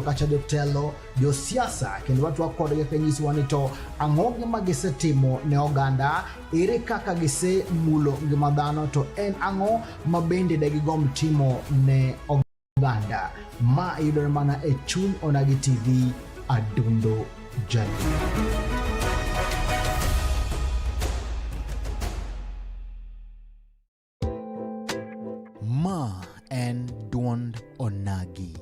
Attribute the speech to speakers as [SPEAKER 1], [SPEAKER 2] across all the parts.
[SPEAKER 1] kacha jotelo, josiasa kendo watu wakodgi kanyisi wanito ang'o gima gisetimo ne oganda, ere kaka gise mulo ngima dhano, to en ang'o mabende degigomb timo ne oganda. Ma yudore mana e chuny Onagi TV, adundo jali. Ma en Duond Onagi.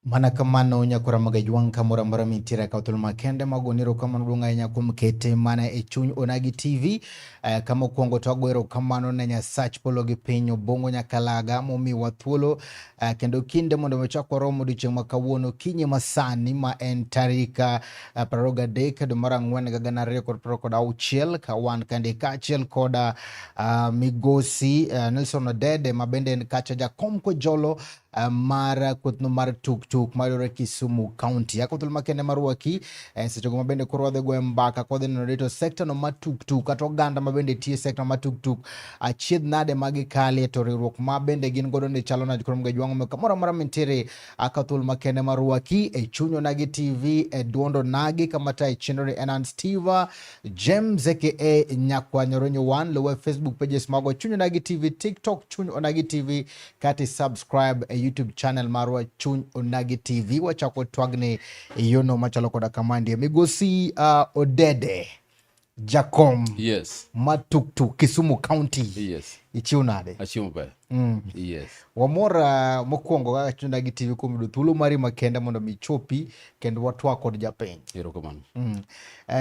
[SPEAKER 1] Mana kamano nyakura magajwang kamora mora mitira kautul makende magoniro kama nulunga nya kumkete mana e chuny Onagi TV kama kuongo togwero kamano nenya search pologi pinyo bongo nyakalaga momi wathuolo kendo kinde mondo mechako romo diche makawuono kinye masani ma en tarika praroga deka do mara ngwen gagana record prokoda auchiel kawan kande kachiel koda migosi Nelson Odede mabende kacha jakom ko jolo mara kutno mar Tuktuk mayore Kisumu County yako tulma kende maruaki sechogo mabende kurwadhe go mbaka kodhe no sector no Tuktuk ato ganda mabende tie sector Tuktuk achied nade magi kali to riwruok mabende gin godo ne chalo na jikrom gajwango me kamora mara mentere akatul makende maruaki e chunyo Onagi TV e Duond Onagi kamata e chinore Enan Steva James aka Nyakwa Nyoronyo 1 lowe Facebook pages mago chunyo Onagi TV, TikTok chunyo Onagi TV, kati subscribe YouTube channel marwa chuny Onagi TV wachako twagne yono machalo koda kamandi migosi Odede Jakom
[SPEAKER 2] yes
[SPEAKER 1] Tuktuk Kisumu County
[SPEAKER 2] yes
[SPEAKER 1] ichiunade
[SPEAKER 2] achiumbe yes
[SPEAKER 1] wamora mokwongo kaka chuny Onagi TV kumido thuolo mari makenda mondo michopi kendo watwa kod japiny
[SPEAKER 2] erokamano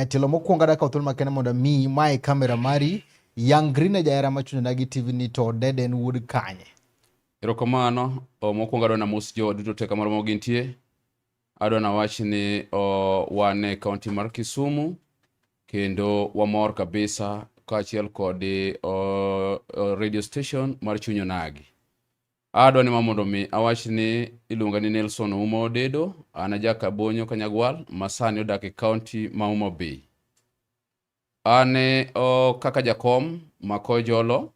[SPEAKER 1] tilo mokwongo daka thuolo makenda mondo mi mai kamera mari yangrine jaera ma chuny Onagi TV ni to Odede en wuod kanye.
[SPEAKER 2] Erokamano mokwongo adwa mos jo duto te kamoro mogintie adwa wach ni wane kaunti mar Kisumu kendo wamor kabisa kaachiel kod radio station mar chuny Onagi. Adwa ni mondo mi awach ni iluonga ni Nelson Ouma Odera ana jakabonyo Kanyagwal masani odak e kaunti ma Homa Bay. Ane kaka jakom makojolo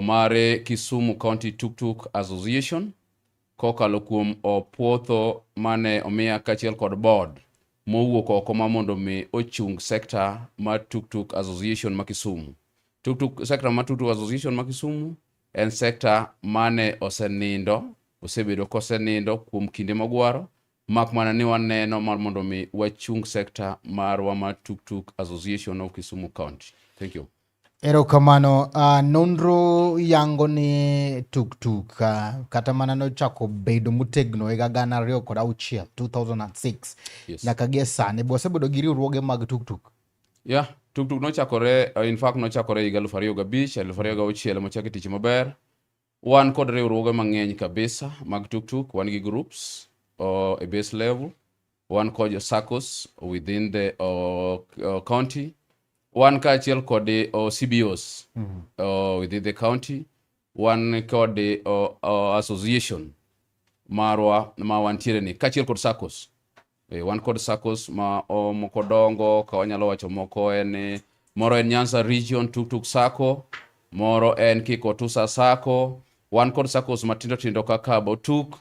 [SPEAKER 2] mare Kisumu County Tuktuk Association kokalo kuom puotho mane omiya kachiel kod board mowuok oko ma mondo mi ochung sector ma Tuktuk Association ma Kisumu. Sector ma Tuktuk Association ma Kisumu en sector mane osebedo kosenindo kuom kinde magwaro mak mana ni waneno mar mondo mi wachung sector marwa ma Tuktuk Association of Kisumu County. Thank you.
[SPEAKER 1] Erokamano. Nonro yango ni tuktuk kata mana nochako bedo motegno higa 2006 2006
[SPEAKER 2] Yes.
[SPEAKER 1] nyaka gie sani bosebedo gi riwruoge mag tuktuk.
[SPEAKER 2] Yeah, tuktuk nochakore, in fact nochakore higa 2005 2006 mochako tich maber. Wan kod riwruoge mang'eny kabisa mag tuktuk, wan gi groups a base level, wan kod circles within the county, wan kaachiel kod CBOs within the county, wan kod association marwa ma wantiere ni kaachiel kod circles. Wan kod circles ma moko dongo ka wanyalo wacho moko moro en Nyanza Region Tuktuk Sacco, moro en Kikotusa Sacco, wan kod circles matindo tindo kaka Botuk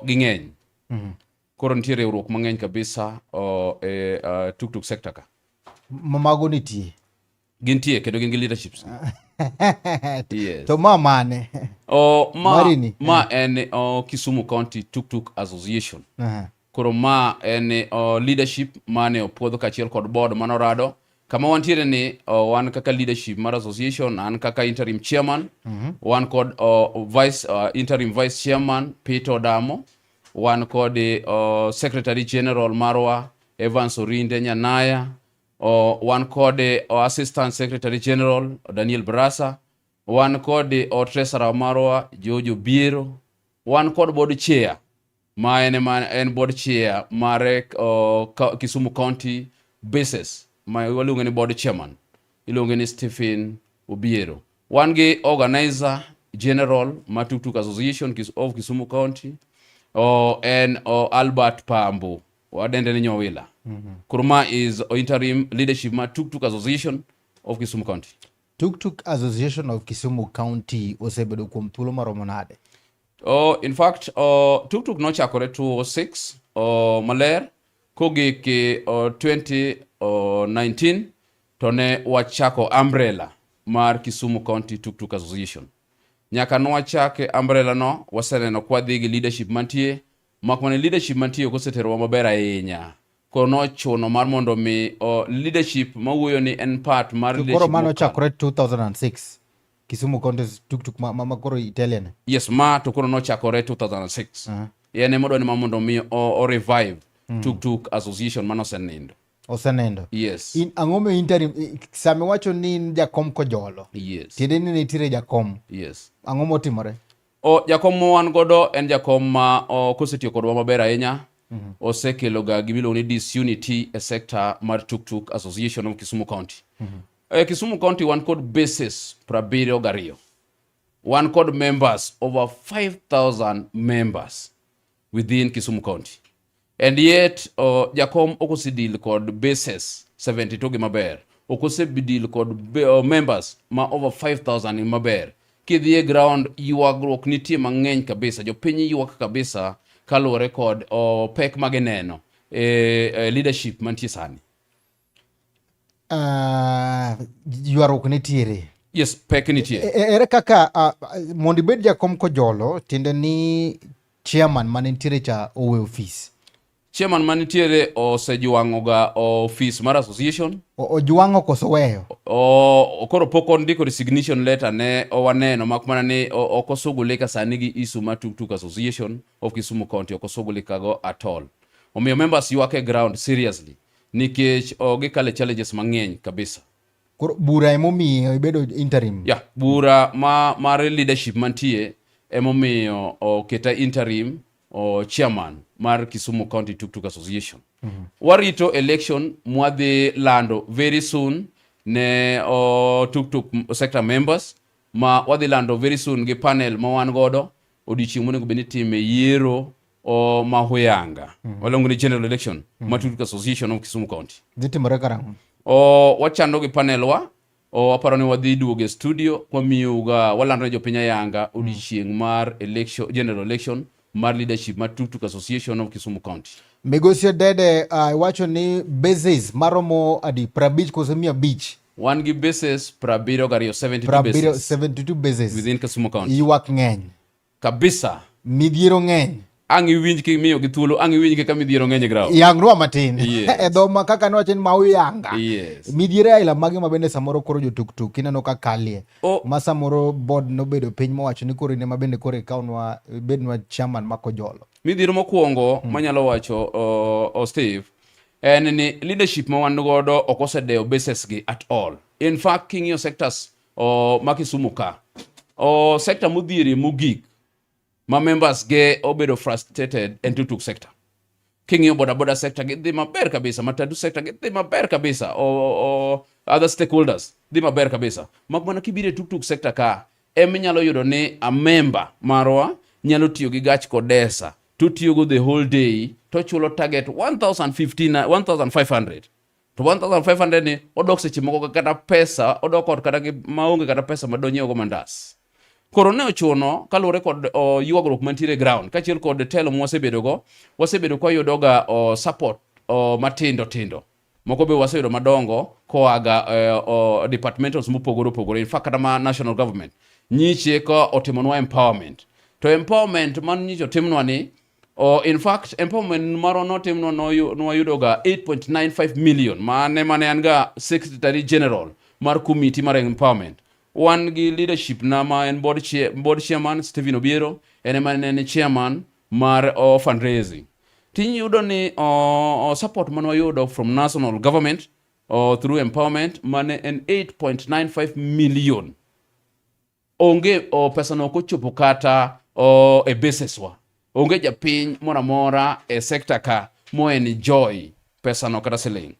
[SPEAKER 2] ging'eny. Koro nitiere riwruok mang'eny kabisa tuktuk sector ka.
[SPEAKER 1] Mago nitie.
[SPEAKER 2] Gintie kendo gin gi leaderships. Yes.
[SPEAKER 1] To mane?
[SPEAKER 2] Ma en Kisumu County Tuktuk Association. Koro ma en leadership mane opuodho kachiel kod board manorado. Kama wantiere ni wan kaka leadership mar association, an kaka interim chairman, wan kod interim vice chairman Peter Damo, wan kod secretary general marwa Evans Orinde Nyanaya, wan kod assistant secretary general Daniel Brasa, wan kod treasurer marwa Jojo Biero, wan kod board chair ma en board chair mare Kisumu County basis ma iluongo ni board chairman iluongo ni Stephen Obiero. Wan gi organizer general ma Tuktuk Association of Kisumu County en Albert Pambo wadende ni Nyowila. Kurma is interim leadership ma Tuktuk Association of Kisumu County.
[SPEAKER 1] Tuktuk Association of Kisumu County osebedo kuom thuolo maromo nade?
[SPEAKER 2] In fact, Tuktuk nochakore 2006 maler kogik 2019 to ne wachako umbrella mar Kisumu County Tuktuk Association. Nyaka nwachake umbrella no waseneno kwadhi gi leadership mantie, makmane leadership mantie koseterowa maber ahinya. Koro nochuno mar mondo mi leadership mawuoyo ni en part mar leadership.
[SPEAKER 1] Koro mano chakore 2006. Kisumu County Tuktuk ma koro Italian.
[SPEAKER 2] Yes, ma to koro nochakore 2006. Yene modo ni mamondo mi o revive Tuktuk Association manosenindo.
[SPEAKER 1] Osenendo.
[SPEAKER 2] Yes.
[SPEAKER 1] In angome interim same wacho ni jakom kojolo.
[SPEAKER 2] Yes.
[SPEAKER 1] Tiende ni nitire jakom.
[SPEAKER 2] Yes.
[SPEAKER 1] Angomo timore.
[SPEAKER 2] Jakom wan godo en jakom ma kosetiyo kodwa maber ahinya. Osekelo ga gimilo ni disunity a sector mar Tuktuk Association of Kisumu County. Kisumu County wan kod bases 72. One code members, over 5,000 members within Kisumu County. And yet, Jakom okosidil kod bases 72 gi maber. Okosidil kod members ma over 5,000 in maber. Kidhie ground yuagruok nitie mang'eny kabisa. Jopiny yuak kabisa kaluwore kod pek magineno leadership mantie sani.
[SPEAKER 1] Yuarruok nitiere.
[SPEAKER 2] Yes, pek nitie.
[SPEAKER 1] Ere kaka mondo ibed jakom kojolo tiende ni chairman manitiere cha owe office.
[SPEAKER 2] Chairman manitiere osejuang'o ga office mar association.
[SPEAKER 1] Ojuang'o koso weyo.
[SPEAKER 2] Koro pok ondiko resignation letter ne owaneno makmana ni okosugulika sani gi isu ma Tuktuk Association of Kisumu County okosugulika go at all. Omiyo members yuake ground seriously nikech gikale challenges mang'eny kabisa.
[SPEAKER 1] Koro bura emomiyo ibedo interim.
[SPEAKER 2] Yeah, bura mar leadership mantie emomiyo keta interim chairman mar Kisumu County Tuktuk Association. Warito election mwadhi lando very soon ne Tuktuk sector members ma wadhi lando very soon gi panel ma wan godo odiochieng' monego bed ni time yiero mahuyanga. Walongo ni general election ma Tuktuk Association of Kisumu County.
[SPEAKER 1] Dhitimore karang'o?
[SPEAKER 2] Wachando gi panel wa aparo ni wadhi duoge studio kwa miyuga walando ne jopiny ayanga odiochieng' mar election, general election mar leadership mar Tuktuk Association of Kisumu County.
[SPEAKER 1] Migosi Dede wacho ni bases maromo adi 50 kose 100.
[SPEAKER 2] Wan gi bases 72
[SPEAKER 1] bases
[SPEAKER 2] within Kisumu County.
[SPEAKER 1] Yuak ng'eny.
[SPEAKER 2] Kabisa.
[SPEAKER 1] Midhiero ng'eny.
[SPEAKER 2] ang iwinj kimiyo gi thuolo, ang iwinj kaka midhiero ng'eny grao.
[SPEAKER 1] Yang'nwa matin.
[SPEAKER 2] Yes.
[SPEAKER 1] E dho ma kaka nwachen ma uyanga.
[SPEAKER 2] Yes.
[SPEAKER 1] Midhiere aila magi mabende samoro koro jo tuktuk kineno ka kalie.
[SPEAKER 2] O-
[SPEAKER 1] Ma samoro board nobedo piny mowacho ni koro ne mabende koro ikawnwa bednwa chairman ma Kojolo.
[SPEAKER 2] Midhiero mokwongo manyalo wacho Steve en ni leadership ma wan godo ok osedeo bases gi at all. In fact, king'iyo sectors ma Kisumu ka, sector modhiere mogik ma members ge obedo frustrated en tuktuk sector. King'iyo boda sector gi dhi maber kabisa, matatu sector gi dhi maber kabisa, other stakeholders dhi maber kabisa. Mak mana kibire tuktuk sector ka, eminyalo yudo ni a member marwa nyalo tiyo gi gach kodesa, to tiyo go the whole day, to chulo target 1,500. To 1,500 ni odok seche moko kata pesa, odok kod kata maonge kata pesa madonyo go mandas. Koro ne ochuno kaluwore kod yuagruok mantiere ground kachiel kod telo wasebedo kwa yudoga support matindo tindo. Moko be waseyudo madongo koaga departmentals mopogore. In fact, kata ma national government nyiche ko otimonwa empowerment. To empowerment man nyicho timnwa ni in fact empowerment maro no timnwa no yudoga 8.95 million mane anga secretary general mar committee mar empowerment. Wan gi leadership na ma en board chairman Stephen Obiero, ene mane en chairman mar fundraising. Tin yudo ni support man wayudo from national government through empowerment mane en 8.95 million. Onge pesa no kochopo kata e basis wa. Onge japiny mora e sector ka mo enjoy pesa no kata siling.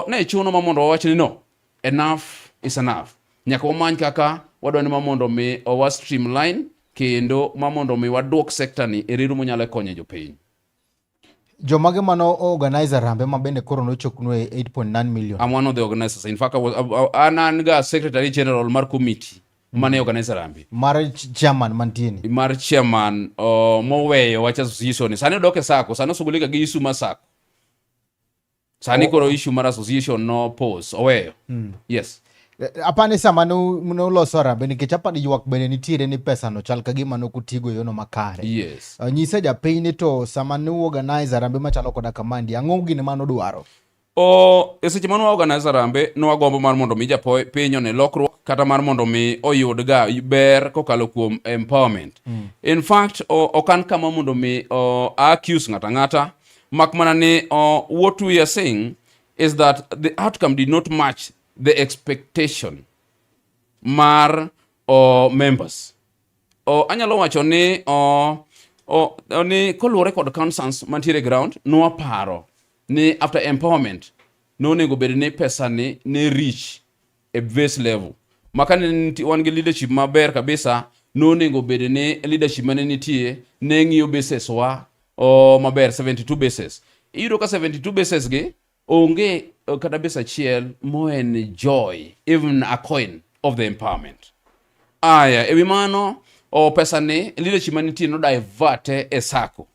[SPEAKER 2] Ne chuno ma mondo wawach ni no, enough is enough. Nyaka wamany kaka wadwani ma mondo mi wa streamline kendo ma mondo mi waduok sector ni e reru monyalo konyo jopiny.
[SPEAKER 1] Jomage mano organizer rambe mabende koro nochoknwe 8.9 million.
[SPEAKER 2] I'm one of the organizers. In fact, I was ananga secretary general mar committee mane organizer rambe.
[SPEAKER 1] Mar chairman mantini.
[SPEAKER 2] Mar chairman moweyo wach association. Sani doke sako, sani sugulika gi issue ma sako. Sani koro issue mar association no pose oweyo. Yes.
[SPEAKER 1] Apani sama no loso rambe nikech apani ywak bende nitiere ni pesa no chal ka gima no kutigo yono makare.
[SPEAKER 2] Yes.
[SPEAKER 1] Nyise japiny ni to sama no organizer rambe machalo koda kamandi ang'o gine mano dwaro.
[SPEAKER 2] Seche mano organizer rambe no agombo mar mondo mi japiny ne lokruok kata mar mondo mi oyud ga ber kokalo kuom empowerment. In fact, okan kama mondo mi accuse ngata mak mana ni what we are saying is that the outcome did not match the expectation mar members. Anyalo wacho ni ni koluwore kod concerns mantiere ground no aparo ni after empowerment no nego bed ni pesa ni reach a base level. Makane wan gi leadership maber kabisa no nego bed ni leadership mane nitie ne ng'iyo bases wa maber 72 bases. Iyudo ka 72 bases gi onge kata base achiel mo enjoy even a coin of the empowerment. Ewi mano pesa ni leadership manitie no divert e sako.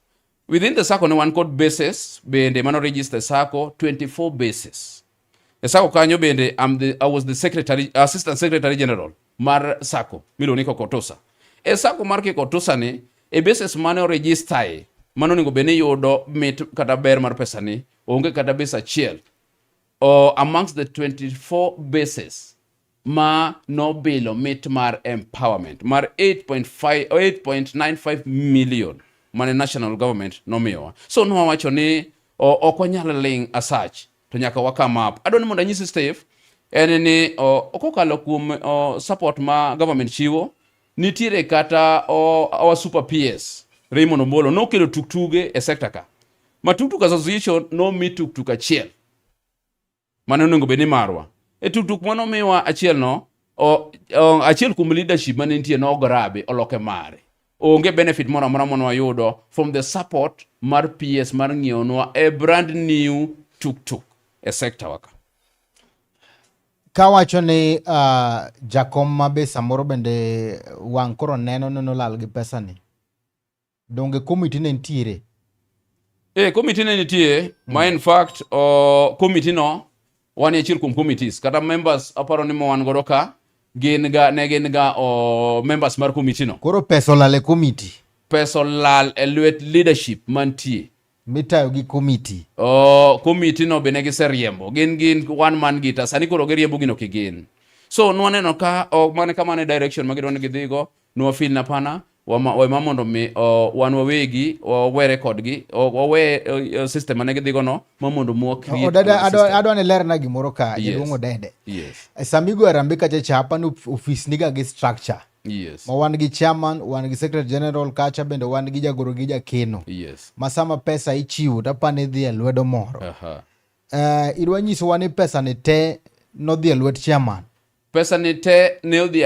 [SPEAKER 2] Within the sako ne wan kod bases bende mano register sako 24 bases. E sako kanyo bende I was the assistant secretary general mar sako miloni Kotosa. E sako mar Kotosa ni e bases mane register mano ningo bene yudo mit kata ber mar pesa ni onge kata base achiel amongst the 24 bases ma no bilo mit mar empowerment mar 8.95 million mane national government no miwa. So no wacho ni okwanyal ling as such to nyaka wa come up. Adoni mondo nyisi Steve en ni okokalo kuom support ma government chiwo nitiere kata our super PS Raymond Ombolo no kelo tuktuge e sector ka. Ma tuktuk association no mi tuktuk achiel mane nengo beni marwa. E tuktuk mano miwa achiel no achiel kuom leadership mane nitie no grabe oloke mare. Onge benefit mora mono wayudo from the support mar PS mar ng'ionwa a brand new tuktuk e sector waka.
[SPEAKER 1] Kawacho ni jakom mabe samoro bende wang koro neno lal gi pesa ni. Donge committee ne ntiere?
[SPEAKER 2] Committee ne nitie, ma in fact committee no wan achiel kuom committees kata members aparo ni mo wan godo ka gin ga members mar committee no.
[SPEAKER 1] Koro pesa olale committee.
[SPEAKER 2] pesa olal e lwet leadership mantie.
[SPEAKER 1] Mitayo gi committee.
[SPEAKER 2] Committee no bene giseriembo. Gin one man gita. Sani koro giriembo gino kigin. So nwaneno ka mane kamane direction magidwani gidhigo. Nwafil na pana. Wema mondo mi wan wawegi were kodgi wawe system mane gidhigo no mondo mo create
[SPEAKER 1] adwane ler na gimoro ka Duond Dede.
[SPEAKER 2] Yes.
[SPEAKER 1] Samigo arambika cha hapa no office niga gi structure.
[SPEAKER 2] Yes.
[SPEAKER 1] Ma wan gi chairman, wan gi secretary general kacha bende wan gi jagoro gi jakeno.
[SPEAKER 2] Yes.
[SPEAKER 1] Masama pesa ichiwo tapane dhi e lwedo moro. Idwa nyiso wani pesa ni te no dhi e lwet chairman.
[SPEAKER 2] Pesa ni te ne odhi